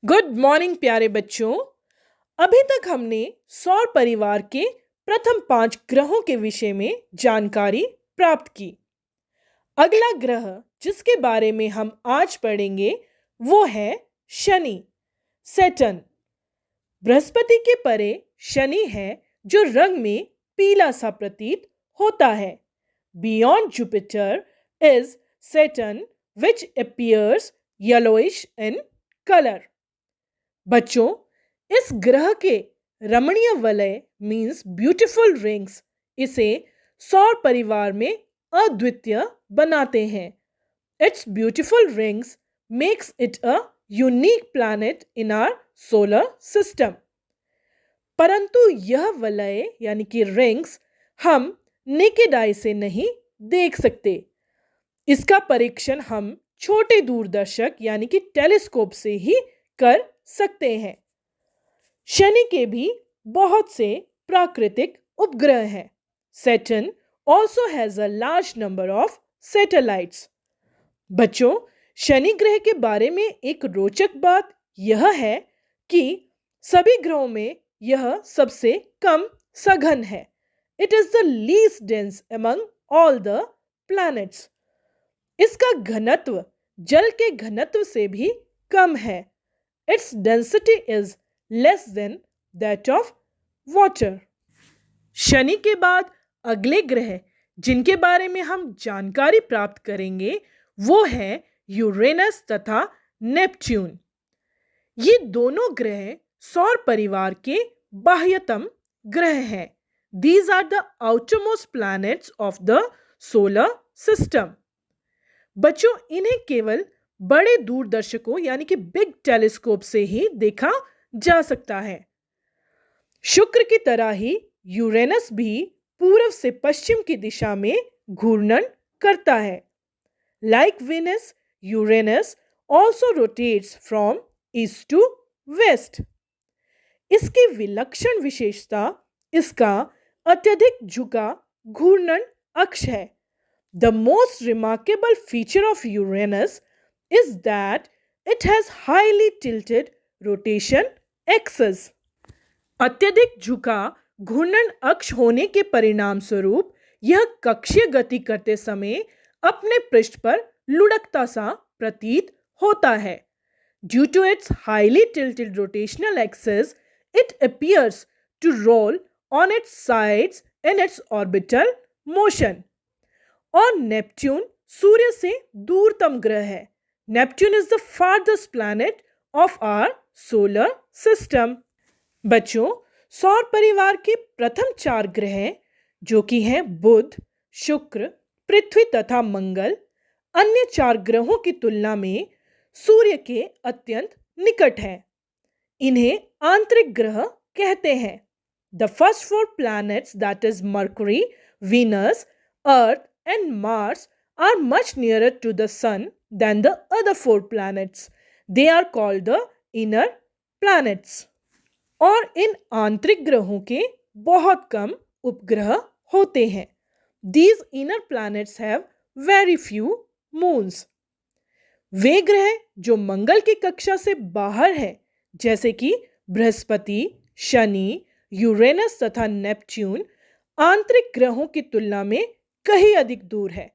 Good morning प्यारे बच्चों। अभी तक हमने सौर परिवार के प्रथम 5 ग्रहों के विषय में जानकारी प्राप्त की। अगला ग्रह जिसके बारे में हम आज पढ़ेंगे वो है शनि, सैटर्न। बृहस्पति के परे शनि है जो रंग में पीला सा प्रतीत होता है। Beyond Jupiter is Saturn which appears yellowish in colour. बच्चों, इस ग्रह के रमणीय वलय मीन्स ब्यूटीफुल रिंग्स इसे सौर परिवार में अद्वितीय बनाते हैं। It's beautiful rings makes it a unique planet in our solar system. परंतु यह वलय यानी कि रिंग्स हम नेकेड आई से नहीं देख सकते। इसका परीक्षण हम छोटे दूरदर्शक यानी कि टेलीस्कोप से ही कर सकते हैं। शनि के भी बहुत से प्राकृतिक उपग्रह हैं। Saturn also has a large number of satellites। बच्चों, शनि ग्रह के बारे में एक रोचक बात यह है कि सभी ग्रहों में यह सबसे कम सघन है। It is the least dense among all the planets। इसका घनत्व जल के घनत्व से भी कम है। Its density is less than that of water। Shani के बाद अगले ग्रह जिनके बारे में हम जानकारी प्राप्त करेंगे वो है यूरेनस तथा नेपच्यून। ये दोनों ग्रह सौर परिवार के बाह्यतम ग्रह हैं। These are the outermost planets of the solar system। बच्चों, इन्हें केवल बड़े दूरदर्शकों यानी कि बिग टेलीस्कोप से ही देखा जा सकता है। शुक्र की तरह ही यूरेनस भी पूर्व से पश्चिम की दिशा में घूर्णन करता है। Like Venus, Uranus also rotates from east to west। इसकी विलक्षण विशेषता इसका अत्यधिक झुका घूर्णन अक्ष है। The most remarkable feature of Uranus is that it has highly tilted rotation axis। अत्यधिक झुका घूर्णन अक्ष होने के परिणाम स्वरूप यह कक्षीय गति करते समय अपने पृष्ठ पर लुढ़कता सा प्रतीत होता है। Due to its highly tilted rotational axis, it appears to roll on its sides in its orbital motion। और नेपच्यून सूर्य से दूरतम ग्रह है। Neptune is the farthest planet of our solar system. बच्चों, सौर परिवार के प्रथम 4 ग्रह जो कि हैं बुध, शुक्र, पृथ्वी तथा मंगल, अन्य 4 ग्रहों की तुलना में सूर्य के अत्यंत निकट हैं। इन्हें आंतरिक ग्रह कहते हैं। The first 4 planets that is Mercury, Venus, Earth and Mars are much nearer to the Sun than the other 4 planets। They are called the inner planets। और इन आंतरिक ग्रहों के बहुत कम उपग्रह होते हैं। These inner planets have very few moons। वे ग्रह जो मंगल की कक्षा से बाहर हैं, जैसे कि बृहस्पति, शनि, यूरेनस तथा नेपच्यून, आंतरिक ग्रहों की तुलना में कहीं अधिक दूर है।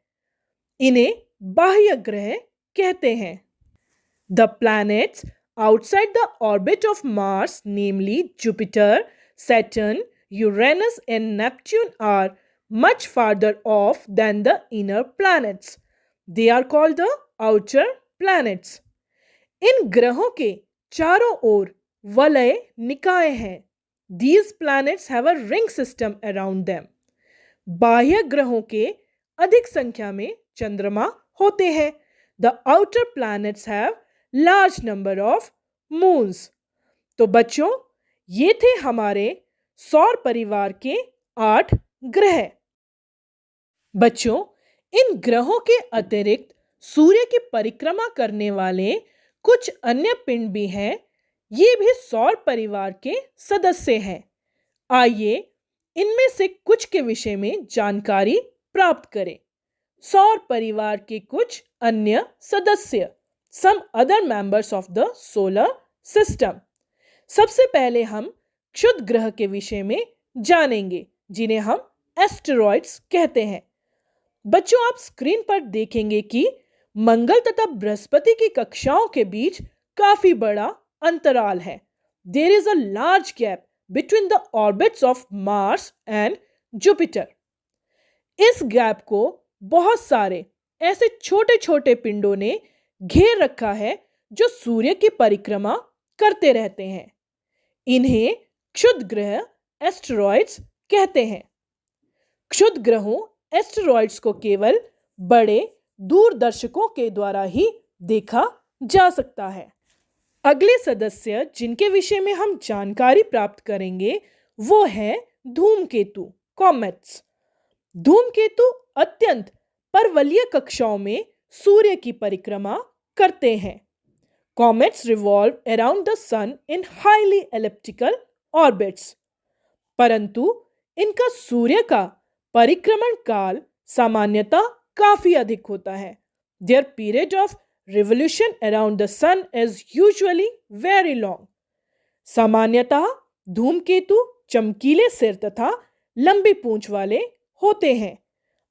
इन्हें बाह्य ग्रह कहते हैं। The planets outside the orbit of Mars, namely Jupiter, Saturn, Uranus and Neptune are much farther off than the inner planets। They are called the outer planets। इन ग्रहों के चारों ओर वलय निकाय हैं। These planets have a ring system around them। बाह्य ग्रहों के अधिक संख्या में चंद्रमा होते हैं। The outer planets have large number of moons। तो बच्चों, ये थे हमारे सौर परिवार के 8 ग्रह। बच्चों, इन ग्रहों के अतिरिक्त सूर्य की परिक्रमा करने वाले कुछ अन्य पिंड भी हैं। ये भी सौर परिवार के सदस्य हैं। आइए इनमें से कुछ के विषय में जानकारी प्राप्त करें। सौर परिवार के कुछ अन्य सदस्य, some other members of the solar system. सबसे पहले हम क्षुद्र ग्रह के विषय में जानेंगे, जिन्हें हम एस्टेरॉइड्स कहते हैं। बच्चों, आप स्क्रीन पर देखेंगे कि मंगल तथा बृहस्पति की कक्षाओं के बीच काफी बड़ा अंतराल है। There is a large gap between the orbits of Mars and Jupiter. इस गैप को बहुत सारे ऐसे छोटे छोटे पिंडों ने घेर रखा है जो सूर्य की परिक्रमा करते रहते हैं। इन्हें क्षुद्र ग्रह एस्टेरॉइड्स कहते हैं। क्षुद्र ग्रहों एस्टेरॉइड्स को केवल बड़े दूरदर्शकों के द्वारा ही देखा जा सकता है। अगले सदस्य जिनके विषय में हम जानकारी प्राप्त करेंगे वो है धूमकेतु, कॉमेट्स। धूमकेतु अत्यंत परवलयिक कक्षाओं में सूर्य की परिक्रमा करते हैं। Comets revolve around the sun in highly elliptical orbits, परंतु इनका सूर्य का परिक्रमण काल सामान्यतः काफी अधिक होता है। Their period of revolution around the sun is usually very long. सामान्यतः धूमकेतु चमकीले सिर तथा लंबी पूंछ वाले होते हैं।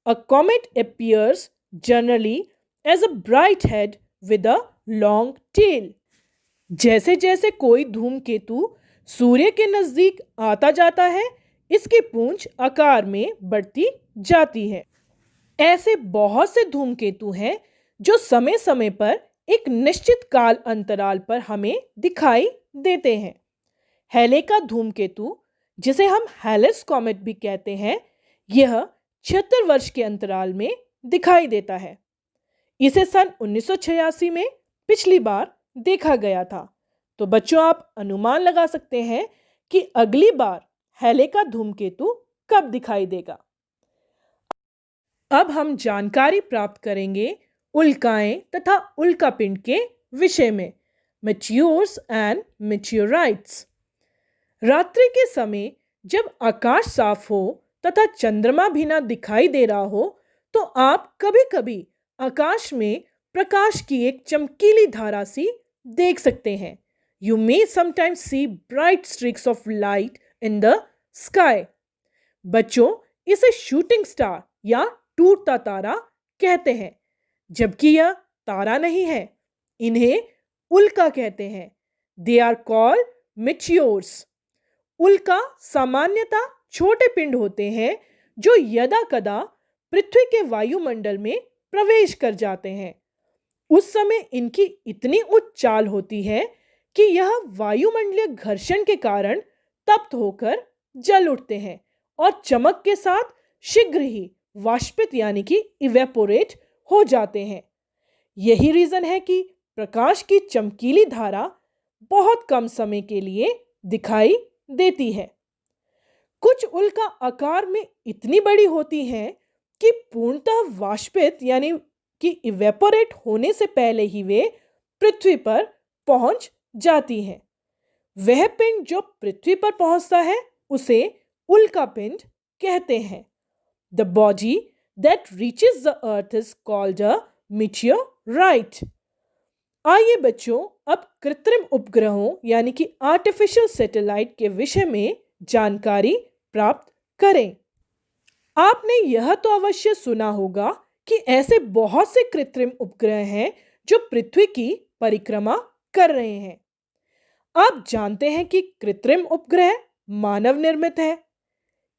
A comet appears generally as a bright head with a long tail. जैसे जैसे कोई धूमकेतु सूर्य के नजदीक आता जाता है, इसकी पूंछ आकार में बढ़ती जाती है। ऐसे बहुत से धूमकेतु हैं जो समय समय पर एक निश्चित काल अंतराल पर हमें दिखाई देते हैं। हेले का धूमकेतु, जिसे हम हेलिस कॉमेट भी कहते हैं, यह 76 वर्ष के अंतराल में दिखाई देता है। इसे सन 1986 में पिछली बार देखा गया था। तो बच्चों, आप अनुमान लगा सकते हैं कि अगली बार हेले का धूमकेतु कब दिखाई देगा। अब हम जानकारी प्राप्त करेंगे उल्काएं तथा उल्कापिंड के विषय में, मेटियोर्स एंड मेटियोराइट्स। रात्रि के समय जब आकाश साफ हो तथा चंद्रमा भी ना दिखाई दे रहा हो, तो आप कभी कभी आकाश में प्रकाश की एक चमकीली धारा सी देख सकते हैं। You may sometimes see bright streaks of light in the sky. बच्चों, इसे शूटिंग स्टार या टूटता तारा कहते हैं, जबकि यह तारा नहीं है। इन्हें उल्का कहते हैं। They are called meteors. उल्का सामान्यतः छोटे पिंड होते हैं जो यदा कदा पृथ्वी के वायुमंडल में प्रवेश कर जाते हैं। उस समय इनकी इतनी उच्च चाल होती है कि यह वायुमंडलीय घर्षण के कारण तप्त होकर जल उठते हैं और चमक के साथ शीघ्र ही वाष्पित यानी कि इवेपोरेट हो जाते हैं। यही रीजन है कि प्रकाश की चमकीली धारा बहुत कम समय के लिए दिखाई देती है। कुछ उल्का आकार में इतनी बड़ी होती हैं कि पूर्णतः वाष्पित यानी कि इवेपोरेट होने से पहले ही वे पृथ्वी पर पहुंच जाती हैं। वह पिंड जो पृथ्वी पर पहुंचता है उसे उल्का पिंड कहते हैं। The body that reaches the earth is called a meteorite. आइए बच्चों, अब कृत्रिम उपग्रहों यानी कि आर्टिफिशियल सैटेलाइट के विषय में जानकारी प्राप्त करें। आपने यह तो अवश्य सुना होगा कि ऐसे बहुत से कृत्रिम उपग्रह हैं जो पृथ्वी की परिक्रमा कर रहे हैं। आप जानते हैं कि कृत्रिम उपग्रह मानव निर्मित है।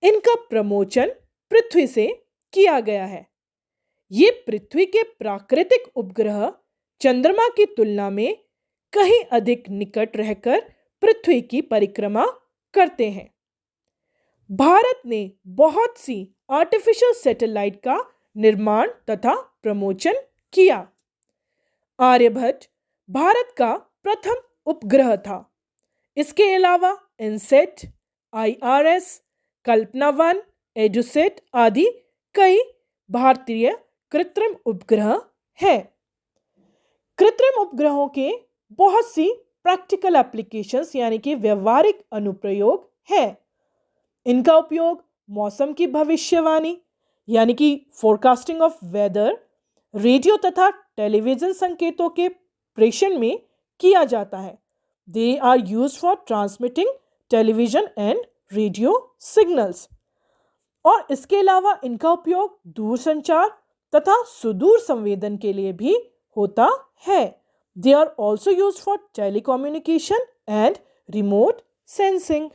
इनका प्रमोचन पृथ्वी से किया गया है। ये पृथ्वी के प्राकृतिक उपग्रह चंद्रमा की तुलना में कहीं अधिक निकट रहकर पृथ्वी की परिक्रमा करते हैं। भारत ने बहुत सी आर्टिफिशियल सैटेलाइट का निर्माण तथा प्रमोशन किया। आर्यभट्ट भारत का प्रथम उपग्रह था। इसके अलावा इनसेट, IRS, कल्पना-1, एडुसेट आदि कई भारतीय कृत्रिम उपग्रह हैं। कृत्रिम उपग्रहों के बहुत सी प्रैक्टिकल एप्लीकेशंस यानी कि व्यवहारिक अनुप्रयोग हैं। इनका उपयोग मौसम की भविष्यवाणी यानी कि फोरकास्टिंग ऑफ वेदर, रेडियो तथा टेलीविजन संकेतों के प्रेषण में किया जाता है। They are used for transmitting television and radio signals. और इसके अलावा इनका उपयोग दूरसंचार तथा सुदूर संवेदन के लिए भी होता है। They are also used for telecommunication and remote sensing.